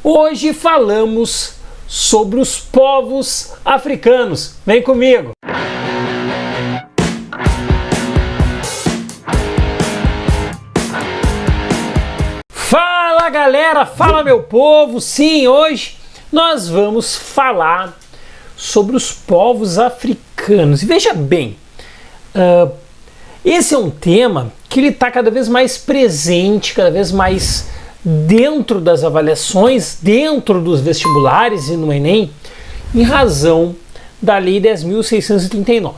Hoje falamos sobre os povos africanos. Vem comigo! Fala galera, fala meu povo! Sim, hoje nós vamos falar sobre os povos africanos. E veja bem, esse é um tema que ele está cada vez mais presente, cada vez mais dentro das avaliações, dentro dos vestibulares e no Enem, em razão da Lei 10.639,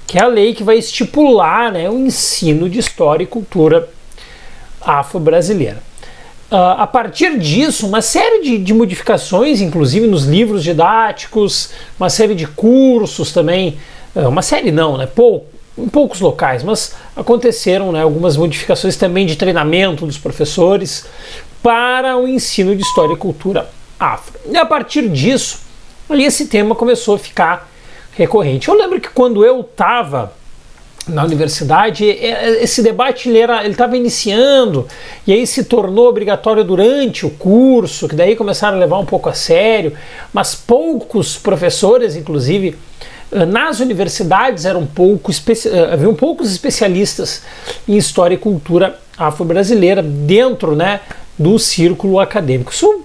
que é a lei que vai estipular, né, o ensino de história e cultura afro-brasileira. A partir disso, uma série de modificações, inclusive nos livros didáticos, uma série de cursos também, uma série não, né, em poucos locais, mas aconteceram, né, algumas modificações também de treinamento dos professores para o ensino de história e cultura afro. E a partir disso, aí esse tema começou a ficar recorrente. Eu lembro que quando eu estava na universidade, esse debate ele estava iniciando, e aí se tornou obrigatório durante o curso, que daí começaram a levar um pouco a sério, mas poucos professores, inclusive, nas universidades haviam poucos especialistas em história e cultura afro-brasileira dentro, né, do círculo acadêmico. Isso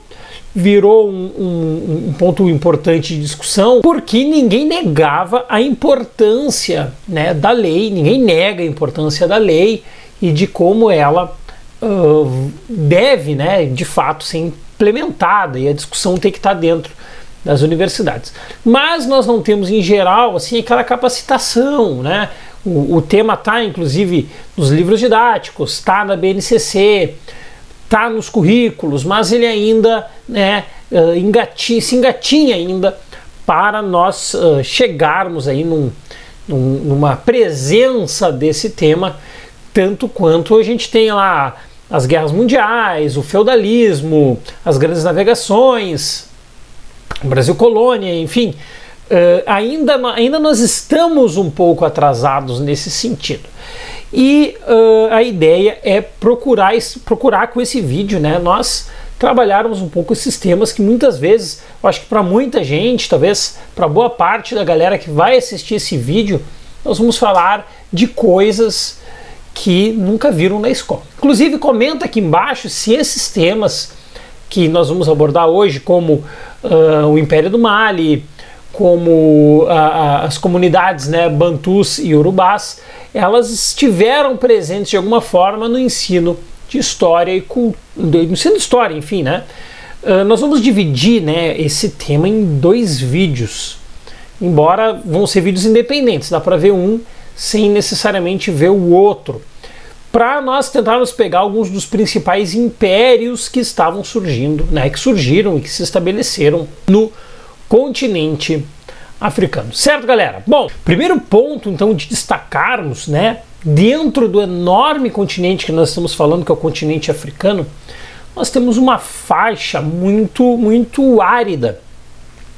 virou um ponto importante de discussão, porque ninguém negava a importância, né, da lei, ninguém nega a importância da lei e de como ela deve, né, de fato ser implementada, e a discussão tem que estar dentro das universidades. Mas nós não temos em geral assim aquela capacitação, né? O tema está inclusive nos livros didáticos, está na BNCC, está nos currículos, mas ele ainda, né, se engatinha ainda para nós chegarmos aí numa presença desse tema, tanto quanto a gente tem lá as guerras mundiais, o feudalismo, as grandes navegações, o Brasil colônia, enfim, ainda nós estamos um pouco atrasados nesse sentido. E a ideia é procurar com esse vídeo, né, nós trabalharmos um pouco esses temas que muitas vezes, eu acho que para muita gente, talvez para boa parte da galera que vai assistir esse vídeo, nós vamos falar de coisas que nunca viram na escola. Inclusive, comenta aqui embaixo se esses temas que nós vamos abordar hoje, como o Império do Mali, como as comunidades, né, Bantus e Urubás, elas estiveram presentes de alguma forma no ensino de história e ensino de história, enfim, né? Nós vamos dividir, né, esse tema em dois vídeos, embora vão ser vídeos independentes, dá para ver um sem necessariamente ver o outro, para nós tentarmos pegar alguns dos principais impérios que estavam surgindo, né, que surgiram e que se estabeleceram no continente africano. Certo, galera? Bom, primeiro ponto, então, de destacarmos, né, dentro do enorme continente que nós estamos falando, que é o continente africano, nós temos uma faixa muito árida,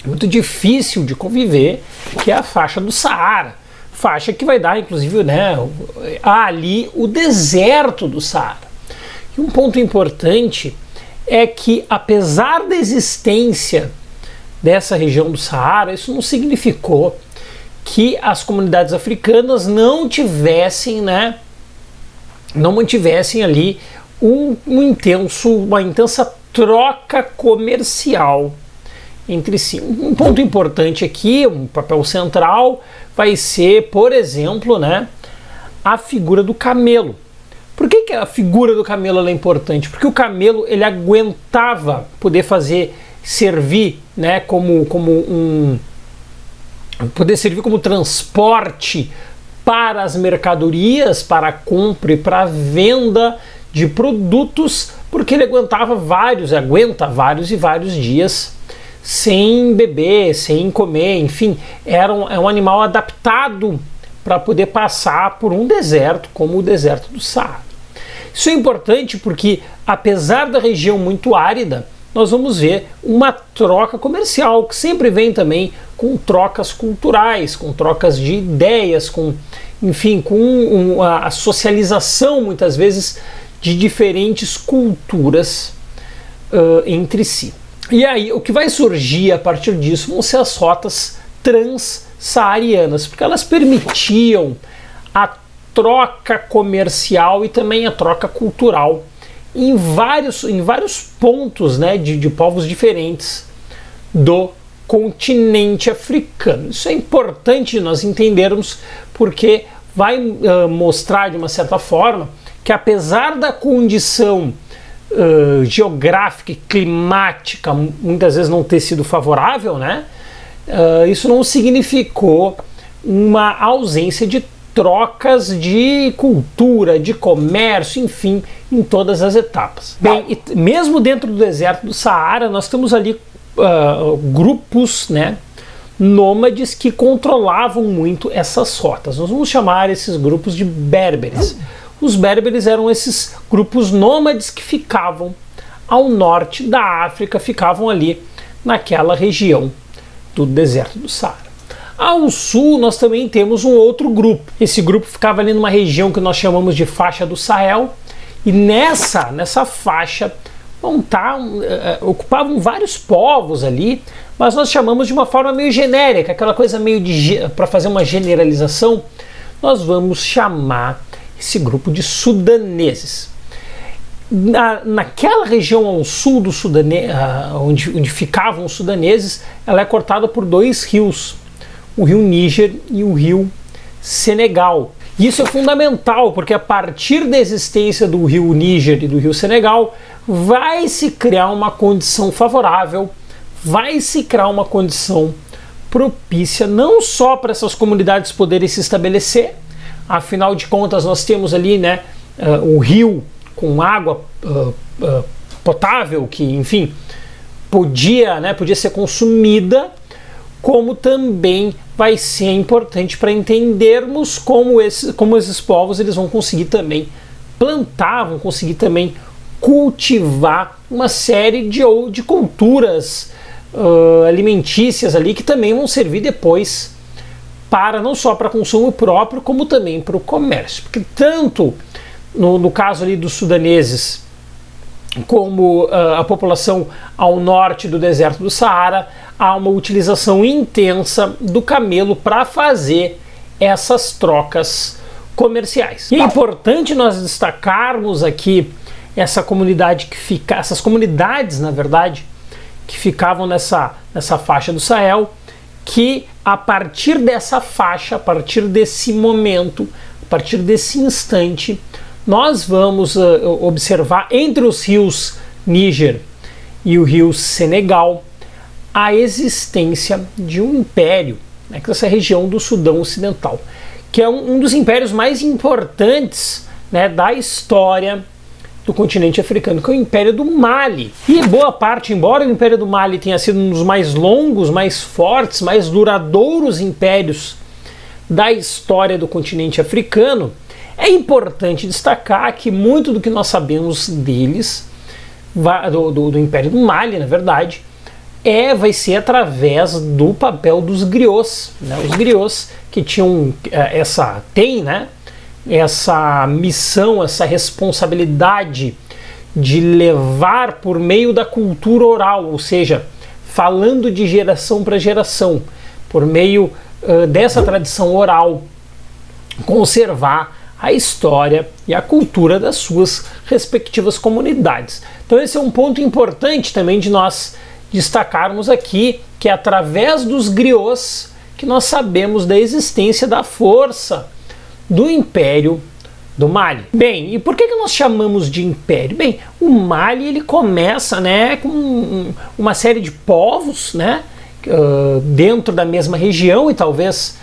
muito difícil de conviver, que é a faixa do Saara. Faixa que vai dar, inclusive, né, ali o deserto do Saara. E um ponto importante é que, apesar da existência dessa região do Saara, isso não significou que as comunidades africanas não mantivessem ali uma intensa troca comercial entre si. Um ponto importante aqui, um papel central, vai ser, por exemplo, né, a figura do camelo. Por que a figura do camelo é importante? Porque o camelo ele aguentava poder servir, né, poder servir como transporte para as mercadorias, para a compra e para a venda de produtos, porque ele aguenta vários dias sem beber, sem comer, enfim, é um animal adaptado para poder passar por um deserto como o deserto do Saara. Isso é importante porque, apesar da região muito árida, nós vamos ver uma troca comercial, que sempre vem também com trocas culturais, com trocas de ideias, enfim, com a socialização, muitas vezes, de diferentes culturas entre si. E aí, o que vai surgir a partir disso vão ser as rotas transsaarianas, porque elas permitiam a troca comercial e também a troca cultural em vários pontos, né, de povos diferentes do continente africano. Isso é importante nós entendermos, porque vai mostrar de uma certa forma que, apesar da condição geográfica e climática muitas vezes não ter sido favorável, né, isso não significou uma ausência de trocas de cultura, de comércio, enfim, em todas as etapas. Bem, e mesmo dentro do deserto do Saara, nós temos ali grupos, né, nômades que controlavam muito essas rotas. Nós vamos chamar esses grupos de berberes. Os berberes eram esses grupos nômades que ficavam ao norte da África, ficavam ali naquela região do deserto do Saara. Ao sul nós também temos um outro grupo. Esse grupo ficava ali numa região que nós chamamos de faixa do Sahel, e nessa faixa ocupavam vários povos ali, mas nós chamamos de uma forma meio genérica, aquela coisa meio para fazer uma generalização, nós vamos chamar esse grupo de sudaneses. Naquela região ao sul do onde ficavam os sudaneses, ela é cortada por dois rios, o rio Níger e o rio Senegal. Isso é fundamental, porque a partir da existência do rio Níger e do rio Senegal, vai se criar uma condição favorável, vai se criar uma condição propícia não só para essas comunidades poderem se estabelecer, afinal de contas nós temos ali, né, o rio com água potável, que enfim, podia ser consumida, como também vai ser importante para entendermos como esses povos eles vão conseguir também plantar, vão conseguir também cultivar uma série de culturas alimentícias ali, que também vão servir depois não só para consumo próprio, como também para o comércio. Porque tanto no caso ali dos sudaneses, como a população ao norte do deserto do Saara, há uma utilização intensa do camelo para fazer essas trocas comerciais. E é importante nós destacarmos aqui essas comunidades, na verdade, que ficavam nessa faixa do Sahel, que a partir dessa faixa, a partir desse momento, a partir desse instante, nós vamos observar entre os rios Níger e o rio Senegal a existência de um império, né, que é essa região do Sudão Ocidental, que é um dos impérios mais importantes, né, da história do continente africano, que é o Império do Mali. E boa parte, embora o Império do Mali tenha sido um dos mais longos, mais fortes, mais duradouros impérios da história do continente africano, é importante destacar que muito do que nós sabemos deles, do Império do Mali, na verdade, vai ser através do papel dos griots, né? Os griots que tinham essa missão, essa responsabilidade de levar por meio da cultura oral, ou seja, falando de geração para geração, por meio dessa tradição oral, conservar a história e a cultura das suas respectivas comunidades. Então esse é um ponto importante também de nós destacarmos aqui, que é através dos griots que nós sabemos da existência da força do Império do Mali. Bem, e por que nós chamamos de império? Bem, o Mali ele começa, né, com uma série de povos, né, dentro da mesma região, e talvez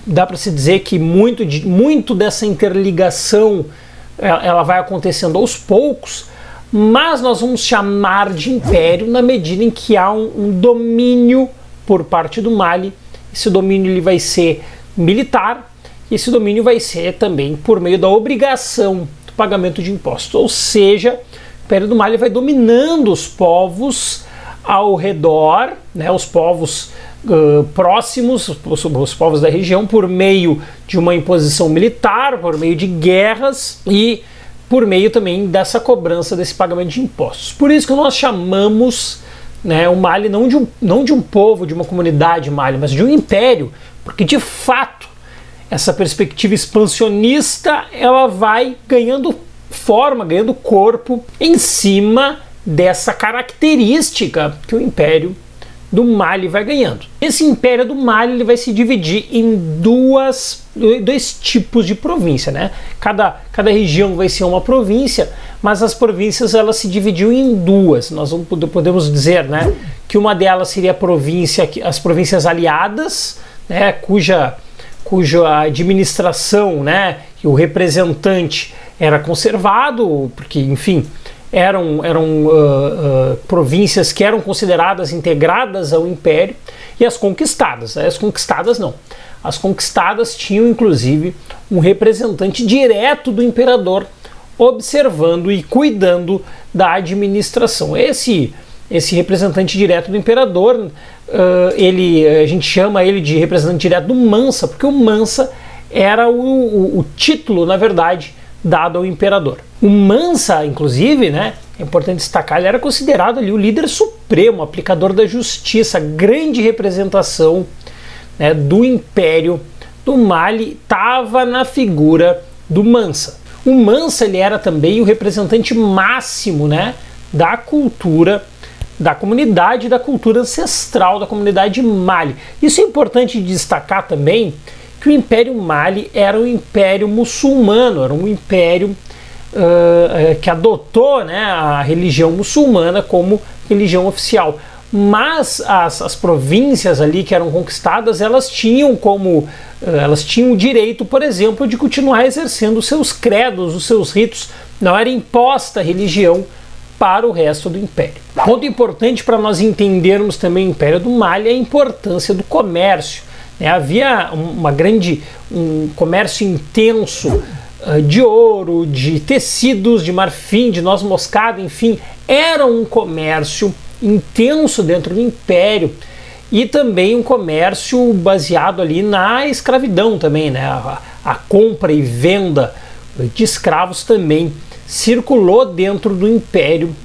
dá para se dizer que muito dessa interligação ela vai acontecendo aos poucos, mas nós vamos chamar de império na medida em que há um domínio por parte do Mali. Esse domínio ele vai ser militar, e esse domínio vai ser também por meio da obrigação do pagamento de impostos, ou seja, o Império do Mali vai dominando os povos ao redor, né, os povos próximos, os povos da região, por meio de uma imposição militar, por meio de guerras e por meio também dessa cobrança desse pagamento de impostos. Por isso que nós chamamos né, o Mali não de um povo, de uma comunidade Mali, mas de um império, porque de fato essa perspectiva expansionista ela vai ganhando forma, ganhando corpo em cima dessa característica que o Império do Mali vai ganhando. Esse Império do Mali ele vai se dividir em dois tipos de província, né? Cada região vai ser uma província, mas as províncias elas se dividiam em duas. Nós podemos dizer, né, que uma delas seria a província, as províncias aliadas, né, cuja administração, né, e o representante era conservado, porque, enfim, eram províncias que eram consideradas integradas ao Império, e as conquistadas não. As conquistadas tinham, inclusive, um representante direto do imperador observando e cuidando da administração. Esse representante direto do imperador, a gente chama ele de representante direto do Mansa, porque o Mansa era o título, na verdade, dado ao imperador. O Mansa, inclusive, né, é importante destacar, ele era considerado ali o líder supremo, o aplicador da justiça, grande representação, né, do Império do Mali estava na figura do Mansa. O Mansa ele era também o representante máximo, né, da cultura, da comunidade, da cultura ancestral da comunidade Mali. Isso é importante destacar também, que o Império Mali era um império muçulmano, era um império que adotou, né, a religião muçulmana como religião oficial. Mas as províncias ali que eram conquistadas, elas tinham o direito, por exemplo, de continuar exercendo os seus credos, os seus ritos. Não era imposta a religião para o resto do império. Ponto importante para nós entendermos também o Império do Mali é a importância do comércio. Havia um comércio intenso de ouro, de tecidos, de marfim, de noz moscada, enfim, era um comércio intenso dentro do Império e também um comércio baseado ali na escravidão também, né? A compra e venda de escravos também circulou dentro do Império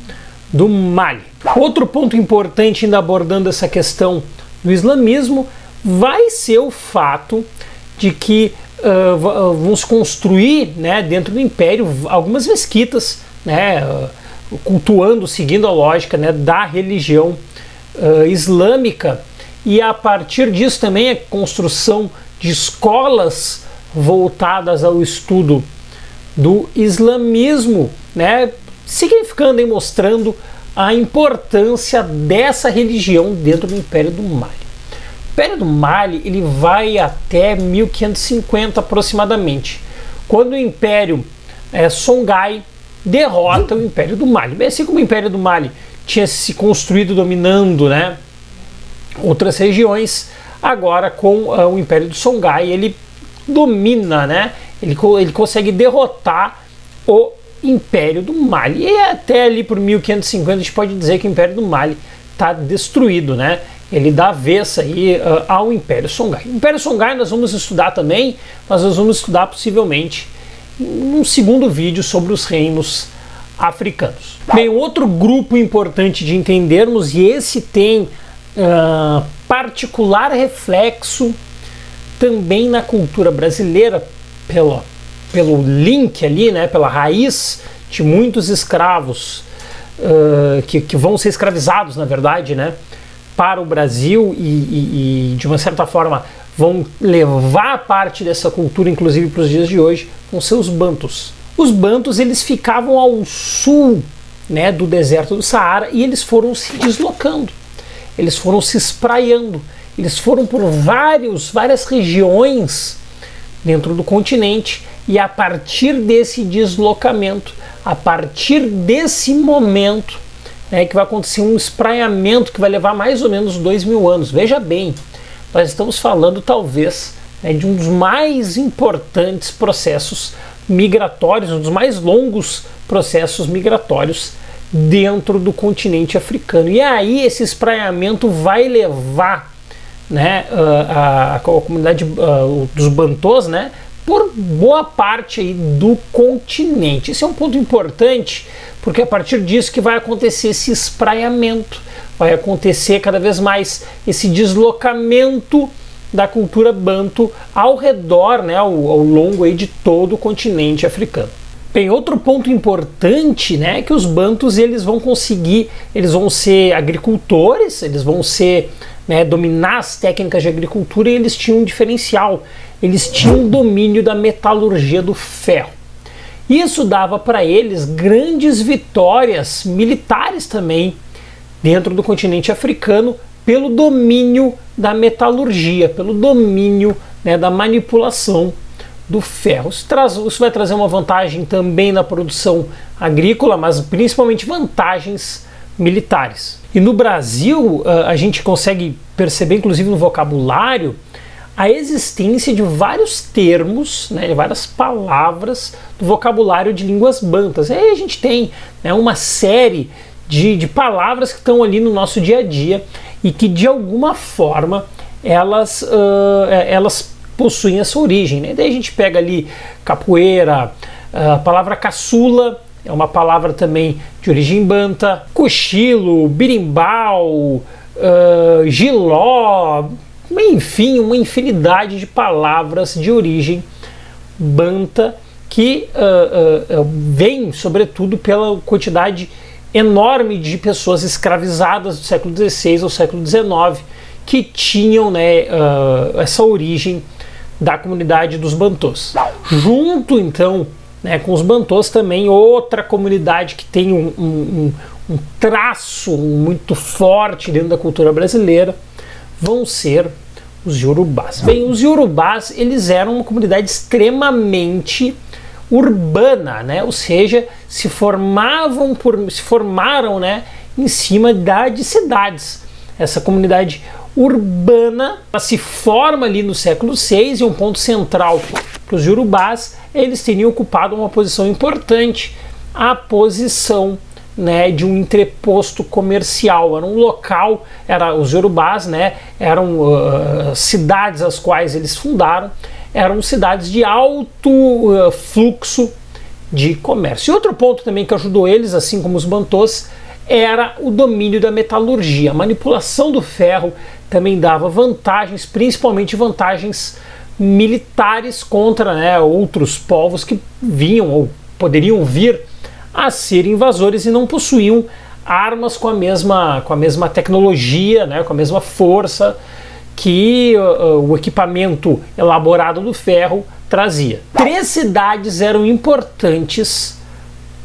do Mali. Outro ponto importante, ainda abordando essa questão do islamismo, vai ser o fato de que vamos construir, né, dentro do Império algumas mesquitas, né, cultuando, seguindo a lógica, né, da religião islâmica, e a partir disso também a construção de escolas voltadas ao estudo do islamismo, né, significando e mostrando a importância dessa religião dentro do Império do Mali. O Império do Mali ele vai até 1550 aproximadamente, quando o Império Songhai derrota o Império do Mali. Bem, assim como o Império do Mali tinha se construído dominando, né, outras regiões, agora com o Império do Songhai ele domina, né, ele consegue derrotar o Império do Mali. E até ali por 1550 a gente pode dizer que o Império do Mali está destruído, né? Ele dá avessa aí ao Império Songhai. O Império Songhai nós vamos estudar também, mas nós vamos estudar possivelmente num segundo vídeo sobre os reinos africanos. Bem, outro grupo importante de entendermos, e esse tem particular reflexo também na cultura brasileira, pelo link ali, né, pela raiz de muitos escravos que vão ser escravizados, na verdade, né, para o Brasil e de uma certa forma vão levar parte dessa cultura, inclusive para os dias de hoje, com seus bantus. Os bantus eles ficavam ao sul, né, do deserto do Saara, e eles foram se deslocando, eles foram se espraiando, eles foram por várias regiões dentro do continente, e a partir desse deslocamento, a partir desse momento, né, que vai acontecer um espraiamento que vai levar mais ou menos 2000 anos. Veja bem, nós estamos falando talvez, né, de um dos mais importantes processos migratórios, um dos mais longos processos migratórios dentro do continente africano. E aí esse espraiamento vai levar, né, a comunidade dos Bantôs, né, por boa parte aí do continente. Esse é um ponto importante, porque é a partir disso que vai acontecer esse espraiamento, vai acontecer cada vez mais esse deslocamento da cultura banto ao redor, né, ao longo aí de todo o continente africano. Bem, outro ponto importante, né, é que os bantus eles vão ser agricultores, eles vão ser, né, dominar as técnicas de agricultura, e eles tinham um diferencial, eles tinham um domínio da metalurgia do ferro. Isso dava para eles grandes vitórias militares também dentro do continente africano pelo domínio da metalurgia, pelo domínio, né, da manipulação do ferro. Isso vai trazer uma vantagem também na produção agrícola, mas principalmente vantagens militares. E no Brasil, a gente consegue perceber, inclusive no vocabulário, a existência de vários termos, né, várias palavras do vocabulário de línguas bantas. Aí a gente tem, né, uma série de palavras que estão ali no nosso dia a dia e que de alguma forma elas possuem essa origem, né? Daí a gente pega ali capoeira, a palavra caçula é uma palavra também de origem banta, cochilo, birimbau, giló, enfim, uma infinidade de palavras de origem banta que vem sobretudo pela quantidade enorme de pessoas escravizadas do século XVI ao século XIX que tinham, né, essa origem da comunidade dos bantus. Junto então, né, com os bantus também outra comunidade que tem um traço muito forte dentro da cultura brasileira vão ser os iorubás. Bem, os iorubás eles eram uma comunidade extremamente urbana, né? Ou seja, se formaram, né, em cima de cidades. Essa comunidade urbana ela se forma ali no século VI e um ponto central para os iorubás, eles teriam ocupado uma posição importante, a posição, né, de um entreposto comercial. Era um local, os iorubás, né, eram cidades as quais eles fundaram, eram cidades de alto fluxo de comércio. E outro ponto também que ajudou eles, assim como os bantus, era o domínio da metalurgia. A manipulação do ferro também dava vantagens, principalmente vantagens militares contra, né, outros povos que vinham ou poderiam vir a ser invasores e não possuíam armas com a mesma tecnologia, né, com a mesma força que o equipamento elaborado do ferro trazia. 3 cidades eram importantes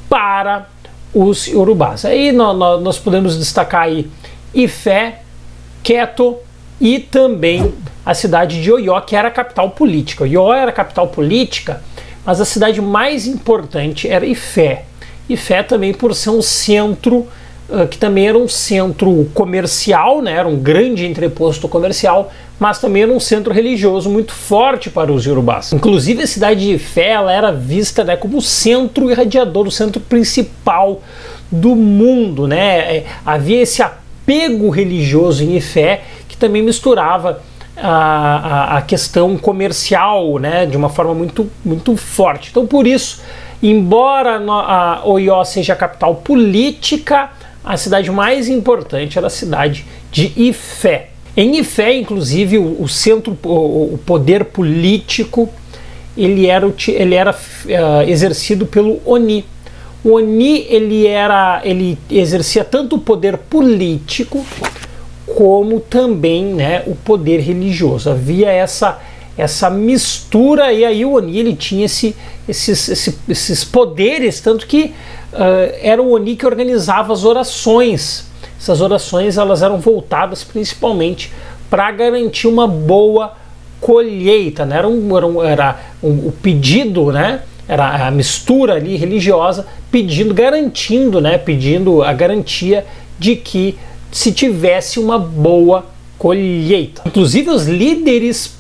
para os iorubás. Aí nós podemos destacar aí Ifé, Queto e também a cidade de Oió, que era a capital política. Oió era a capital política, mas a cidade mais importante era Ifé. Ifé também por ser um centro, que também era um centro comercial, né? Era um grande entreposto comercial, mas também era um centro religioso muito forte para os iorubás. Inclusive a cidade de Ifé ela era vista, né, como o centro irradiador, o centro principal do mundo, né? Havia esse apego religioso em Ifé que também misturava a questão comercial, né, de uma forma muito, muito forte. Então por isso, embora a Oió seja a capital política, a cidade mais importante era a cidade de Ifé. Em Ifé, inclusive, o centro, o poder político, ele era exercido pelo Oni. O Oni ele exercia tanto o poder político como também, né, o poder religioso. Havia essa mistura, e aí o Oni ele tinha esses poderes, tanto que era o Oni que organizava as orações. Essas orações elas eram voltadas principalmente para garantir uma boa colheita, né? Era o pedido, né? Era a mistura ali religiosa garantindo, né? Pedindo a garantia de que se tivesse uma boa colheita. Inclusive os líderes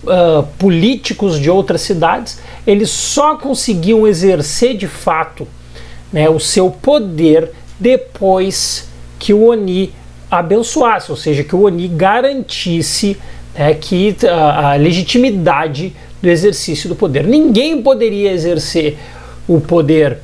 políticos de outras cidades, eles só conseguiam exercer de fato, né, o seu poder depois que o Oni abençoasse, ou seja, que o Oni garantisse, né, que a legitimidade do exercício do poder. Ninguém poderia exercer o poder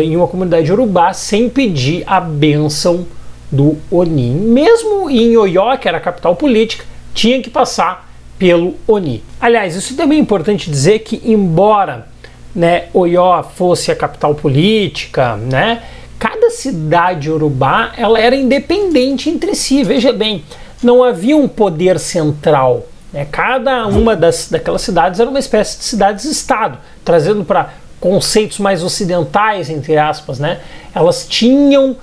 em uma comunidade iorubá sem pedir a bênção do Oni. Mesmo em Oió, que era a capital política, tinha que passar pelo Oni. Aliás, isso também é importante dizer que, embora, né, Oió fosse a capital política, né, cada cidade iorubá ela era independente entre si. Veja bem, não havia um poder central, né? Cada uma daquelas cidades era uma espécie de cidades-estado, trazendo para conceitos mais ocidentais, entre aspas, né? Elas tinham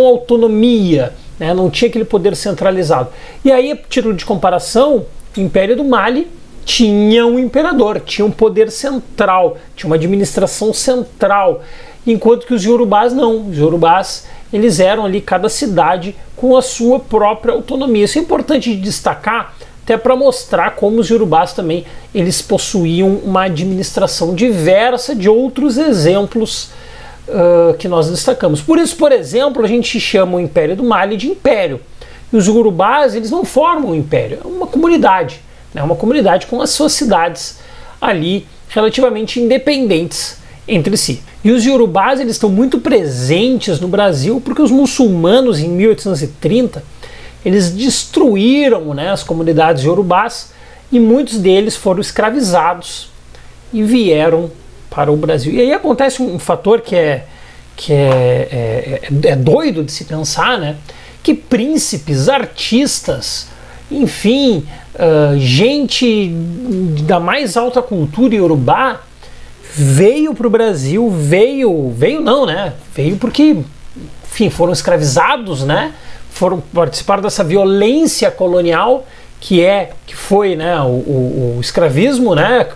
autonomia, né? Não tinha aquele poder centralizado. E aí, a título de comparação, o Império do Mali tinha um imperador, tinha um poder central, tinha uma administração central, enquanto que os iorubás não. Os iorubás, eles eram ali, cada cidade com a sua própria autonomia. Isso é importante de destacar, até para mostrar como os iorubás também eles possuíam uma administração diversa de outros exemplos que nós destacamos. Por isso, por exemplo, a gente chama o Império do Mali de império. E os iorubás, eles não formam um império, é uma comunidade, né? Uma comunidade com as suas cidades ali relativamente independentes entre si. E os iorubás, eles estão muito presentes no Brasil porque os muçulmanos, em 1830, eles destruíram, né, as comunidades iorubás e muitos deles foram escravizados e vieram para o Brasil. E aí acontece um fator que é doido de se pensar, né? Que príncipes, artistas, enfim, gente da mais alta cultura iorubá veio para o Brasil, veio não, né? Veio porque, enfim, foram escravizados, né? Foram participar dessa violência colonial que foi, né, o escravismo, né,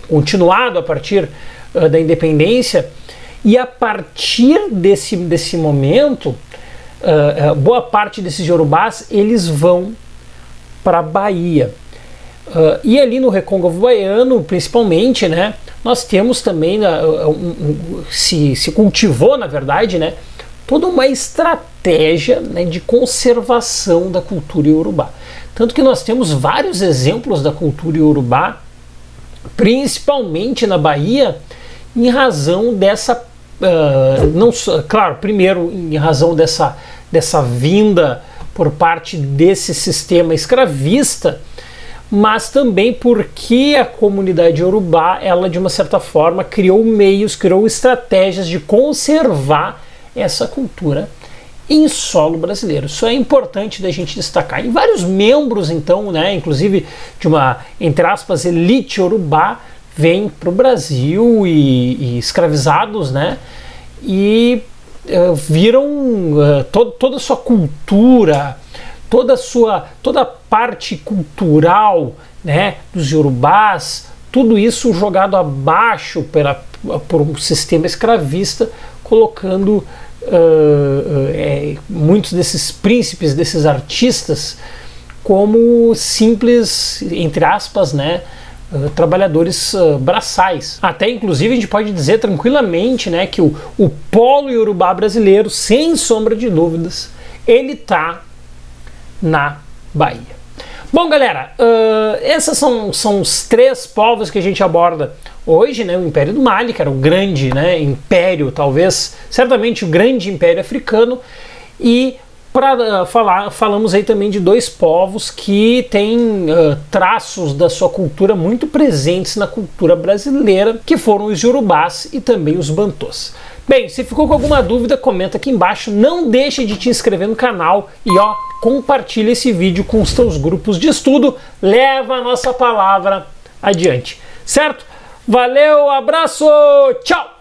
continuado a partir da independência. E a partir desse momento, boa parte desses iorubás eles vão para a Bahia. E ali no Recôncavo Baiano, principalmente, né, nós temos também, se cultivou, na verdade, né, toda uma estratégia, né, de conservação da cultura iorubá. Tanto que nós temos vários exemplos da cultura iorubá, principalmente na Bahia, em razão dessa, claro, primeiro em razão dessa vinda por parte desse sistema escravista, mas também porque a comunidade iorubá, ela de uma certa forma criou meios, criou estratégias de conservar essa cultura em solo brasileiro. Isso é importante da gente destacar. E vários membros, então, né, inclusive de uma, entre aspas, elite iorubá, vêm para o Brasil e escravizados, né, e viram toda a sua cultura, toda a parte cultural, né, dos iorubás, tudo isso jogado abaixo por um sistema escravista, colocando muitos desses príncipes, desses artistas, como simples, entre aspas, né, trabalhadores braçais. Até inclusive a gente pode dizer tranquilamente, né, que o polo iorubá brasileiro, sem sombra de dúvidas, ele está na Bahia. Bom, galera, esses são os três povos que a gente aborda hoje, né? O Império do Mali, que era o grande, né, império, talvez, certamente o grande império africano, e falamos aí também de dois povos que têm traços da sua cultura muito presentes na cultura brasileira, que foram os iorubás e também os bantôs. Bem, se ficou com alguma dúvida, comenta aqui embaixo, não deixe de te inscrever no canal e compartilha esse vídeo com os teus grupos de estudo, leva a nossa palavra adiante, certo? Valeu, abraço, tchau!